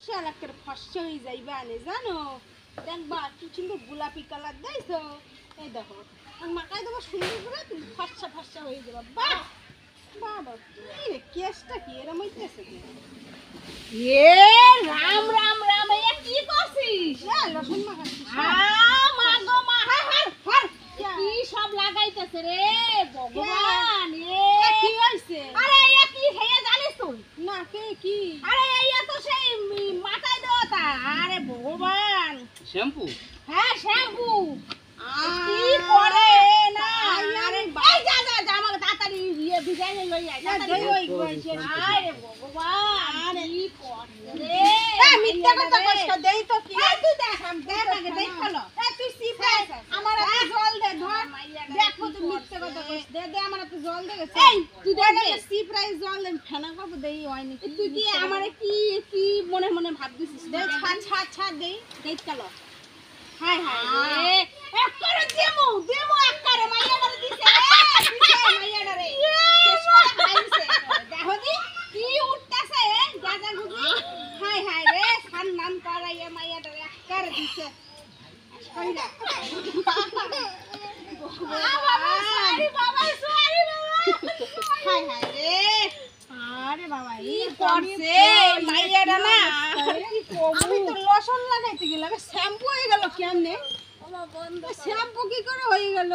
শালা করে ফসা হয়ে যাইবা আনে জানো দেখবা কি সুন্দর গোলাপি কালার দেয়ছো এই দেখো আর মাথায় দেবো সুন্দর করে কিন্তু ফসা ফসা হয়ে যাবে বাহ বাবা কি রে কেসটা কি এরম হইতেছে কি এ রাম রাম রাম এ কি করছিস লসুন মাখাচ্ছিস মা গো মা হর কি সব লাগাইতেছে রে ভগবান এ কি হইছে আরে এ কি হেয়া জানিস তুই না কে কি আরে এইয়া তো সেই মাথায় দেওয়াটা আরে ভগবান শ্যাম্পু হ্যাঁ শ্যাম্পু কি করে না আরে এই যা যা যা আমাকে তাড়াতাড়ি ইয়ে ভিজাই লই আয় তাড়াতাড়ি ওই বলছে আরে ভগবান কি করছে রে এই মিথ্যা কথা কষ্ট দেই তো কি এই তুই দেখ আগে দেখ ফলো এই তুই সিপাই আমার একটু জল দে ধর দেখো তুই মিথ্যা কথা কষ্ট দে দে আমার একটু জল দে গেছে এই তুই দেখ সিপাই জল দে ফেনা করব দেই হয় নাকি তুই কি আমারে কি কি মনে মনে ভাব দিছিস দে ছাড় দেই দেখ চলো হাই হাই এক করে দেমু এক করে মাইয়া করে দিছে দিছে মাইয়াটা রে শেষ করে খাইছে দেখো দি কি উঠতাছে গাজা গুজি হাই হাই রে খান নাম করাইয়া মাইয়াটা এক করে দিছে কইরা বাবা সরি হাই হাই রে আরে বাবা কি করছে মাইয়াটা না আমি তো লসন লাগাইতে গেলাম শ্যাম্পু হয়ে গেল কেমনে শ্যাম্পু কি করে হয়ে গেল